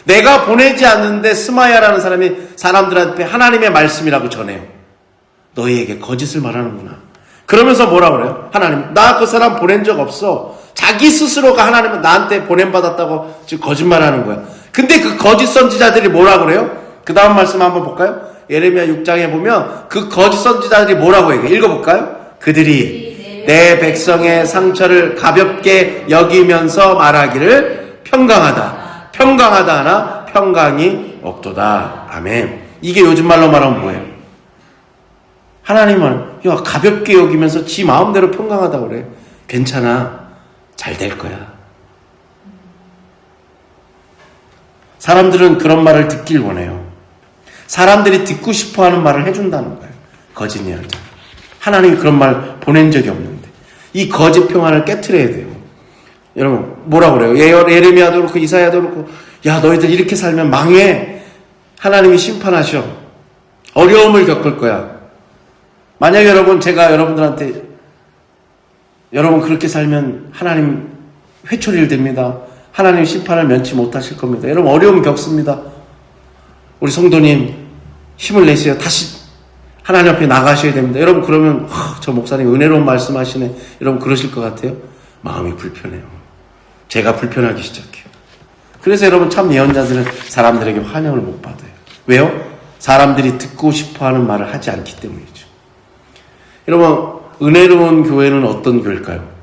내가 보내지 않는데 스마야라는 사람이 사람들한테 하나님의 말씀이라고 전해요. 너희에게 거짓을 말하는구나. 그러면서 뭐라 그래요? 하나님, 나 그 사람 보낸 적 없어. 자기 스스로가 하나님은 나한테 보냄받았다고 지금 거짓말하는 거야. 근데 그 거짓 선지자들이 뭐라 그래요? 그 다음 말씀 한번 볼까요? 예레미야 6장에 보면 그 거짓 선지자들이 뭐라고 얘기해요? 읽어볼까요? 그들이 내 백성의 상처를 가볍게 여기면서 말하기를 평강하다. 평강하다 하나 평강이 없도다. 아멘. 이게 요즘 말로 말하면 뭐예요? 하나님은 야, 가볍게 여기면서 지 마음대로 평강하다고 그래. 괜찮아. 잘 될 거야. 사람들은 그런 말을 듣길 원해요. 사람들이 듣고 싶어하는 말을 해준다는 거예요. 거짓이라는 자. 하나님이 그런 말 보낸 적이 없는데 이 거짓 평안을 깨트려야 돼요. 여러분 뭐라 그래요? 예레미야도 그렇고 이사야도 그렇고 야, 너희들 이렇게 살면 망해. 하나님이 심판하셔. 어려움을 겪을 거야. 만약 여러분, 제가 여러분들한테 여러분 그렇게 살면 하나님 회초리를 댑니다. 하나님 심판을 면치 못하실 겁니다. 여러분 어려움 겪습니다. 우리 성도님 힘을 내세요. 다시 하나님 앞에 나가셔야 됩니다. 여러분 그러면 저 목사님 은혜로운 말씀하시네. 여러분 그러실 것 같아요? 마음이 불편해요. 제가 불편하기 시작해요. 그래서 여러분 참 예언자들은 사람들에게 환영을 못 받아요. 왜요? 사람들이 듣고 싶어하는 말을 하지 않기 때문이죠. 여러분 은혜로운 교회는 어떤 교회일까요?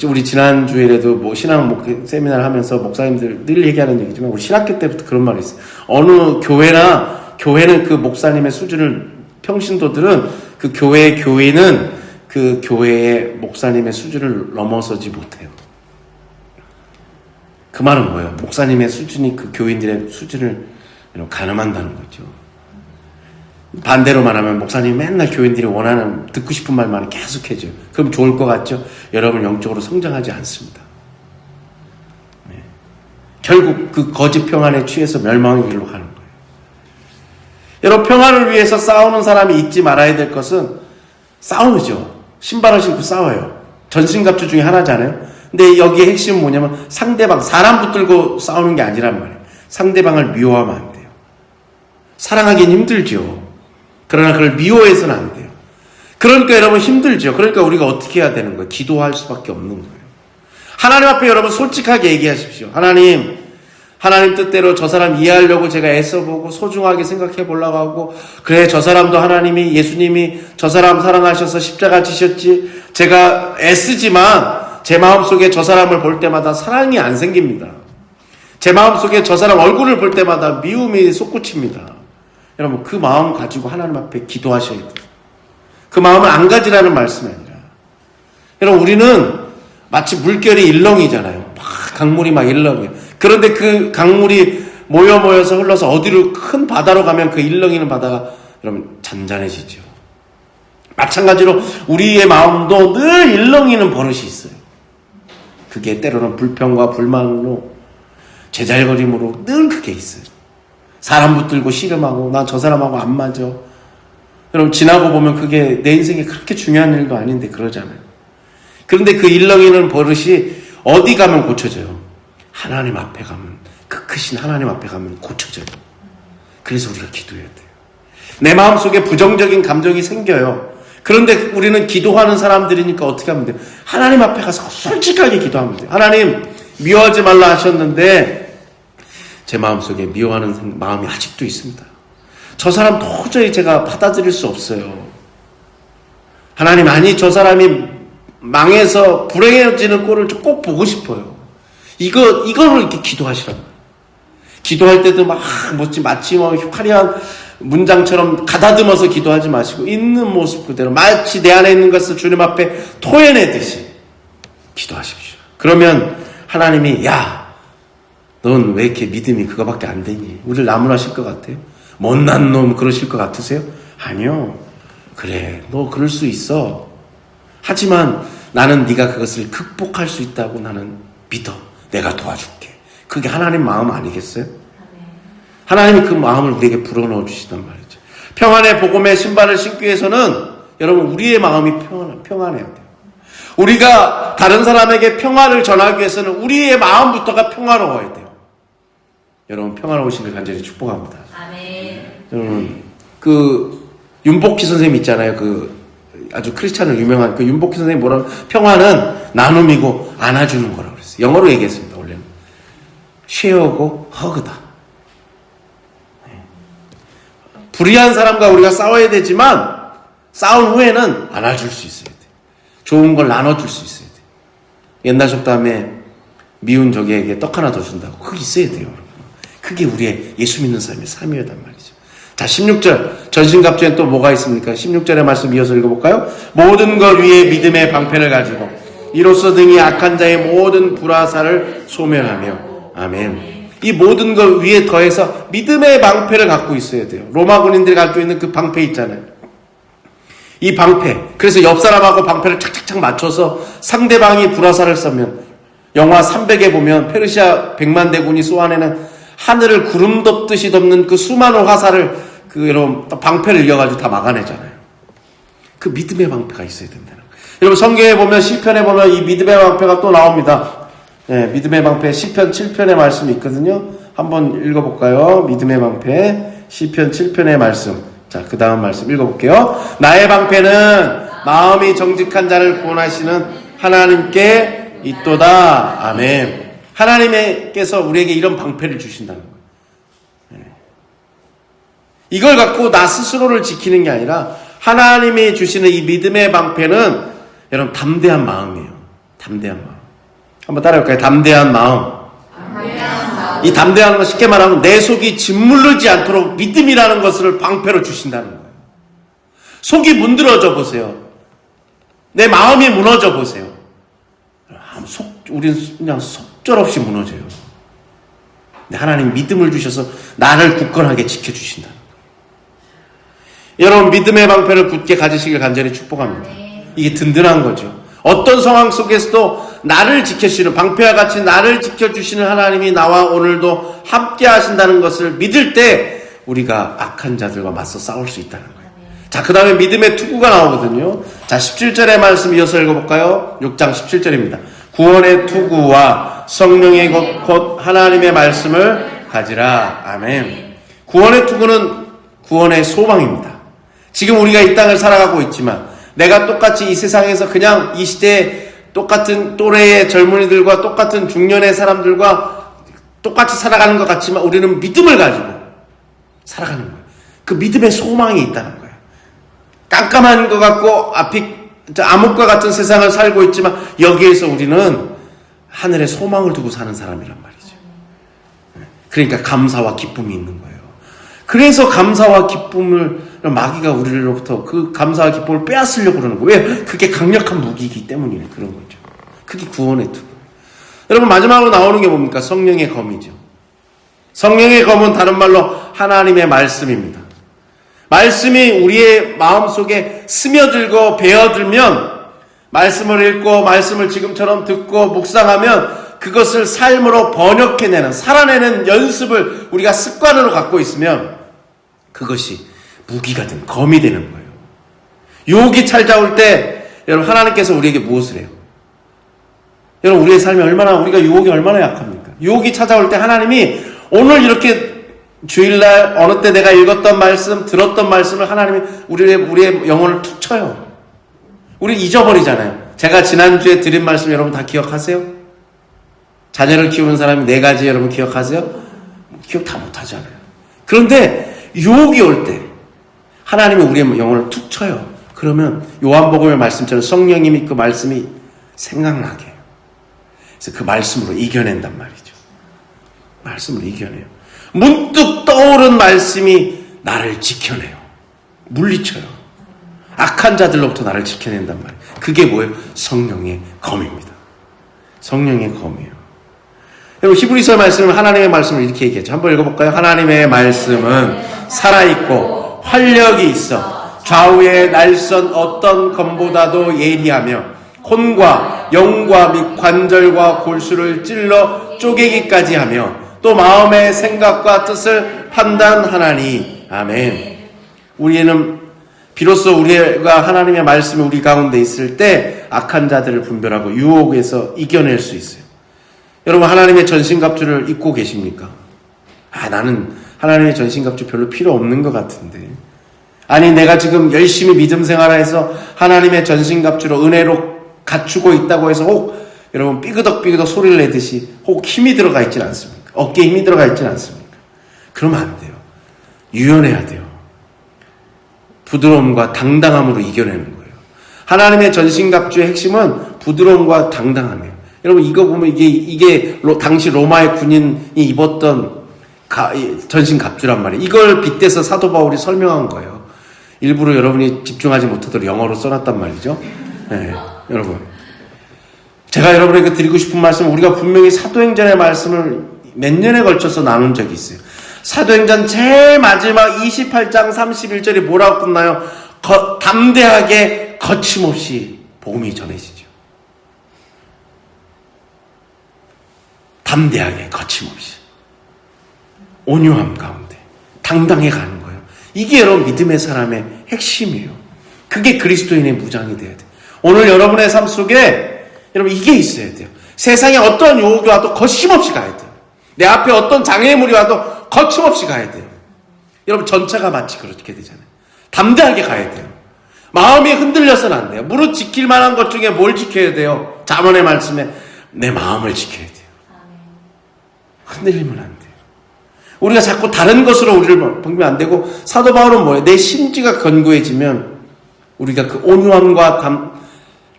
우리 지난주에라도 뭐 신앙 세미나를 하면서 목사님들 늘 얘기하는 얘기지만 우리 신학교 때부터 그런 말이 있어요. 어느 교회는 그 목사님의 수준을, 평신도들은 그 교회의 교인은 그 교회의 목사님의 수준을 넘어서지 못해요. 그 말은 뭐예요? 목사님의 수준이 그 교인들의 수준을 가늠한다는 거죠. 반대로 말하면 목사님이 맨날 교인들이 원하는 듣고 싶은 말만 계속 해줘요. 그럼 좋을 것 같죠? 여러분 영적으로 성장하지 않습니다. 네. 결국 그 거짓 평안에 취해서 멸망의 길로 가는 거예요. 여러분 평안을 위해서 싸우는 사람이 잊지 말아야 될 것은 싸움이죠. 신발을 신고 싸워요. 전신갑주 중에 하나잖아요. 근데 여기에 핵심은 뭐냐면 상대방, 사람 붙들고 싸우는 게 아니란 말이에요. 상대방을 미워하면 안 돼요. 사랑하기는 힘들죠. 그러나 그걸 미워해서는 안 돼요. 그러니까 여러분 힘들죠. 그러니까 우리가 어떻게 해야 되는 거예요? 기도할 수밖에 없는 거예요. 하나님 앞에 여러분 솔직하게 얘기하십시오. 하나님 뜻대로 저 사람 이해하려고 제가 애써보고 소중하게 생각해 보려고 하고, 그래 저 사람도 하나님이, 예수님이 저 사람 사랑하셔서 십자가 지셨지. 제가 애쓰지만 제 마음속에 저 사람을 볼 때마다 사랑이 안 생깁니다. 제 마음속에 저 사람 얼굴을 볼 때마다 미움이 솟구칩니다. 여러분 그 마음 가지고 하나님 앞에 기도하셔야 돼요. 그 마음을 안 가지라는 말씀이 아니라, 여러분 우리는 마치 물결이 일렁이잖아요. 막 강물이 막 일렁이요. 그런데 그 강물이 모여서 흘러서 어디로 큰 바다로 가면 그 일렁이는 바다가 여러분 잔잔해지죠. 마찬가지로 우리의 마음도 늘 일렁이는 버릇이 있어요. 그게 때로는 불평과 불만으로, 제잘거림으로 늘 그게 있어요. 사람 붙들고 씨름하고 나 저 사람하고 안 맞아. 여러분 지나고 보면 그게 내 인생에 그렇게 중요한 일도 아닌데 그러잖아요. 그런데 그 일렁이는 버릇이 어디 가면 고쳐져요? 하나님 앞에 가면, 그 크신 하나님 앞에 가면 고쳐져요. 그래서 우리가 기도해야 돼요. 내 마음속에 부정적인 감정이 생겨요. 그런데 우리는 기도하는 사람들이니까 어떻게 하면 돼요? 하나님 앞에 가서 솔직하게 기도하면 돼요. 하나님 미워하지 말라 하셨는데 제 마음속에 미워하는 마음이 아직도 있습니다. 저 사람 도저히 제가 받아들일 수 없어요. 하나님, 아니 저 사람이 망해서 불행해지는 꼴을 꼭 보고 싶어요. 이거를 이렇게 기도하시라고. 기도할 때도 마치 화려한 문장처럼 가다듬어서 기도하지 마시고 있는 모습 그대로 마치 내 안에 있는 것을 주님 앞에 토해내듯이 기도하십시오. 그러면 하나님이 넌 왜 이렇게 믿음이 그거밖에 안 되니? 우리를 나무라실 것 같아요? 못난 놈 그러실 것 같으세요? 아니요. 그래, 너 그럴 수 있어. 하지만 나는 네가 그것을 극복할 수 있다고 나는 믿어. 내가 도와줄게. 그게 하나님 마음 아니겠어요? 하나님이 그 마음을 우리에게 불어넣어 주시단 말이죠. 평안의 복음의 신발을 신기 위해서는 여러분 우리의 마음이 평안해야 돼요. 우리가 다른 사람에게 평안을 전하기 위해서는 우리의 마음부터가 평화로워야 돼요. 여러분 평화로우시길 간절히 축복합니다. 아멘. 여러분 그 윤복희 선생님 있잖아요. 그 아주 크리스찬으로 유명한 그 윤복희 선생님 뭐라고, 평화는 나눔이고 안아주는 거라고 그랬어요. 영어로 얘기했습니다. 원래는 쉐어고 허그다. 불의한 사람과 우리가 싸워야 되지만 싸운 후에는 안아줄 수 있어야 돼요. 좋은 걸 나눠줄 수 있어야 돼요. 옛날 속담에 미운 적에게 떡 하나 더 준다고, 그게 있어야 돼요. 그게 우리의 예수 믿는 삶의 삶이란 말이죠. 자, 16절 전신갑주엔 또 뭐가 있습니까? 16절의 말씀 이어서 읽어볼까요? 모든 것 위에 믿음의 방패를 가지고 이로써 등이 악한 자의 모든 불화살을 소멸하며. 아멘. 이 모든 것 위에 더해서 믿음의 방패를 갖고 있어야 돼요. 로마 군인들이 갖고 있는 그 방패 있잖아요. 이 방패, 그래서 옆 사람하고 방패를 착착착 맞춰서 상대방이 불화살을 쏘면 영화 300에 보면 페르시아 100만 대군이 쏘아내는 하늘을 구름 덮듯이 덮는 그 수많은 화살을 여러분 방패를 이어가지고 다 막아내잖아요. 그 믿음의 방패가 있어야 된다는 거예요. 여러분 성경에 보면 시편에 보면 이 믿음의 방패가 또 나옵니다. 네, 믿음의 방패 시편 7편의 말씀이 있거든요. 한번 읽어볼까요? 믿음의 방패 시편 7편의 말씀. 자, 그 다음 말씀 읽어볼게요. 나의 방패는 마음이 정직한 자를 구원하시는 하나님께 있도다. 아멘. 하나님께서 우리에게 이런 방패를 주신다는 거예요. 네. 이걸 갖고 나 스스로를 지키는 게 아니라 하나님이 주시는 이 믿음의 방패는 여러분 담대한 마음이에요. 담대한 마음. 한번 따라해볼까요? 담대한 마음. 이 담대한 거 쉽게 말하면 내 속이 짓무르지 않도록 믿음이라는 것을 방패로 주신다는 거예요. 속이 문드러져 보세요. 내 마음이 무너져 보세요. 우리는 그냥 속절없이 무너져요. 근데 하나님 믿음을 주셔서 나를 굳건하게 지켜주신다는 거예요. 여러분 믿음의 방패를 굳게 가지시길 간절히 축복합니다. 이게 든든한 거죠. 어떤 상황 속에서도 나를 지켜주시는 방패와 같이 나를 지켜주시는 하나님이 나와 오늘도 함께 하신다는 것을 믿을 때 우리가 악한 자들과 맞서 싸울 수 있다는 거예요. 자, 그 다음에 믿음의 투구가 나오거든요. 자, 17절의 말씀 이어서 읽어볼까요? 6장 17절입니다. 구원의 투구와 성령의 곧 하나님의 말씀을 가지라. 아멘. 구원의 투구는 구원의 소망입니다. 지금 우리가 이 땅을 살아가고 있지만 내가 똑같이 이 세상에서 그냥 이 시대에 똑같은 또래의 젊은이들과 똑같은 중년의 사람들과 똑같이 살아가는 것 같지만 우리는 믿음을 가지고 살아가는 거예요. 그 믿음의 소망이 있다는 거예요. 깜깜한 것 같고 앞이 암흑과 같은 세상을 살고 있지만 여기에서 우리는 하늘에 소망을 두고 사는 사람이란 말이죠. 그러니까 감사와 기쁨이 있는 거예요. 그래서 감사와 기쁨을 마귀가 우리로부터 그 감사와 기쁨을 빼앗으려고 그러는 거예요. 왜? 그게 강력한 무기이기 때문이네. 그런 거죠. 그게 구원의 투구. 여러분 마지막으로 나오는 게 뭡니까? 성령의 검이죠. 성령의 검은 다른 말로 하나님의 말씀입니다. 말씀이 우리의 마음속에 스며들고 배어들면 말씀을 읽고 말씀을 지금처럼 듣고 묵상하면 그것을 삶으로 번역해내는 살아내는 연습을 우리가 습관으로 갖고 있으면 그것이 무기가 된 검이 되는 거예요. 유혹이 찾아올 때 여러분 하나님께서 우리에게 무엇을 해요? 여러분 우리의 삶이 우리가 유혹이 얼마나 약합니까? 유혹이 찾아올 때 하나님이 오늘 이렇게 주일날 어느 때 내가 읽었던 말씀 들었던 말씀을 하나님이 우리의 영혼을 툭 쳐요. 우리 잊어버리잖아요. 제가 지난주에 드린 말씀 여러분 다 기억하세요? 자녀를 키우는 사람이 4가지 여러분 기억하세요? 기억 다 못하잖아요. 그런데 유혹이 올 때 하나님이 우리의 영혼을 툭 쳐요. 그러면 요한복음의 말씀처럼 성령님이 그 말씀이 생각나게 해요. 그래서 그 말씀으로 이겨낸단 말이죠. 말씀으로 이겨내요. 문득 떠오른 말씀이 나를 지켜내요. 물리쳐요. 악한 자들로부터 나를 지켜낸단 말이에요. 그게 뭐예요? 성령의 검입니다. 성령의 검이에요. 여러분 히브리서 말씀은 하나님의 말씀을 이렇게 얘기했죠. 한번 읽어볼까요? 하나님의 말씀은 살아있고 활력이 있어 좌우의 날선 어떤 검보다도 예리하며 혼과 영과 및 관절과 골수를 찔러 쪼개기까지 하며 또 마음의 생각과 뜻을 판단하나니. 아멘. 우리는 비로소 우리가 하나님의 말씀이 우리 가운데 있을 때 악한 자들을 분별하고 유혹에서 이겨낼 수 있어요. 여러분 하나님의 전신갑주를 입고 계십니까? 나는 하나님의 전신갑주 별로 필요 없는 것 같은데. 아니 내가 지금 열심히 믿음 생활해서 하나님의 전신갑주로 은혜로 갖추고 있다고 해서 혹 여러분 삐그덕삐그덕 소리를 내듯이 혹 힘이 들어가 있지는 않습니까? 어깨에 힘이 들어가 있지는 않습니까? 그러면 안 돼요. 유연해야 돼요. 부드러움과 당당함으로 이겨내는 거예요. 하나님의 전신갑주의 핵심은 부드러움과 당당함이에요. 여러분 이거 보면 이게 당시 로마의 군인이 입었던 전신갑주란 말이에요. 이걸 빗대서 사도 바울이 설명한 거예요. 일부러 여러분이 집중하지 못하도록 영어로 써놨단 말이죠. 네, 여러분 제가 여러분에게 드리고 싶은 말씀은 우리가 분명히 사도행전의 말씀을 몇 년에 걸쳐서 나눈 적이 있어요. 사도행전 제일 마지막 28장 31절이 뭐라고 끝나요? 담대하게 거침없이 복음이 전해지죠. 담대하게 거침없이 온유함 가운데 당당해 가는 거예요. 이게 여러분 믿음의 사람의 핵심이에요. 그게 그리스도인의 무장이 돼야 돼요. 오늘 여러분의 삶 속에 여러분 이게 있어야 돼요. 세상에 어떤 유혹이 와도 거침없이 가야 돼요. 내 앞에 어떤 장애물이 와도 거침없이 가야 돼요. 여러분 전차가 마치 그렇게 되잖아요. 담대하게 가야 돼요. 마음이 흔들려서는 안 돼요. 무릇 지킬 만한 것 중에 뭘 지켜야 돼요? 잠언의 말씀에 내 마음을 지켜야 돼요. 흔들리면 안 돼요. 우리가 자꾸 다른 것으로 우리를 보면 안 되고, 사도 바울은 뭐예요? 내 심지가 견고해지면 우리가 그 온유함과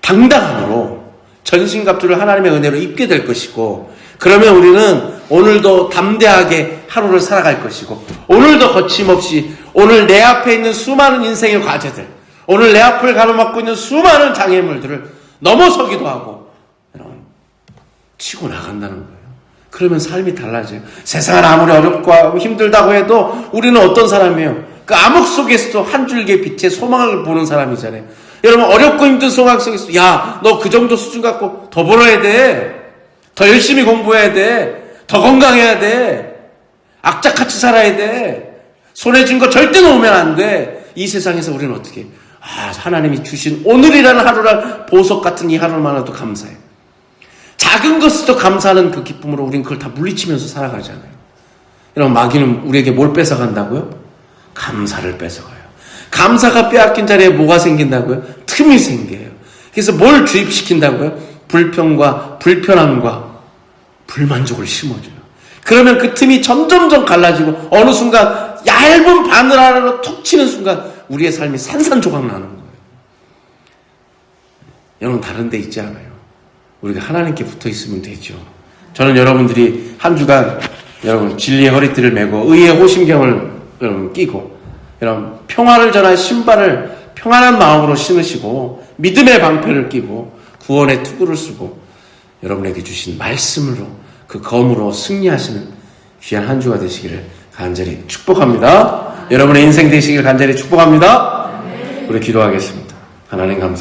당당함으로 전신갑주를 하나님의 은혜로 입게 될 것이고, 그러면 우리는 오늘도 담대하게 하루를 살아갈 것이고, 오늘도 거침없이 오늘 내 앞에 있는 수많은 인생의 과제들, 오늘 내 앞을 가로막고 있는 수많은 장애물들을 넘어서기도 하고 치고 나간다는 거예요. 그러면 삶이 달라져요. 세상은 아무리 어렵고 힘들다고 해도 우리는 어떤 사람이에요? 그 암흑 속에서도 한 줄기의 빛의 소망을 보는 사람이잖아요. 여러분 어렵고 힘든 상황 속에서 야, 너 그 정도 수준 갖고 더 벌어야 돼. 더 열심히 공부해야 돼. 더 건강해야 돼. 악착같이 살아야 돼. 손에 쥔 거 절대 놓으면 안 돼. 이 세상에서 우리는 어떻게 해요? 하나님이 주신 오늘이라는 하루란 보석 같은 이 하루만으로도 감사해요. 작은 것에도 감사하는 그 기쁨으로 우리는 그걸 다 물리치면서 살아가잖아요. 여러분 마귀는 우리에게 뭘 뺏어간다고요? 감사를 뺏어가요. 감사가 빼앗긴 자리에 뭐가 생긴다고요? 틈이 생겨요. 그래서 뭘 주입시킨다고요? 불평과 불편함과 불만족을 심어줘요. 그러면 그 틈이 점점점 갈라지고 어느 순간 얇은 바늘 하나로 툭 치는 순간 우리의 삶이 산산조각 나는 거예요. 여러분 다른 데 있지 않아요. 우리가 하나님께 붙어 있으면 되죠. 저는 여러분들이 한 주간 여러분 진리의 허리띠를 메고 의의 호심경을 여러분 끼고 여러분 평화를 전할 신발을 평안한 마음으로 신으시고 믿음의 방패를 끼고 구원의 투구를 쓰고 여러분에게 주신 말씀으로 그 검으로 승리하시는 귀한 한 주가 되시기를 간절히 축복합니다. 여러분의 인생 되시길 간절히 축복합니다. 우리 기도하겠습니다. 하나님 감사합니다.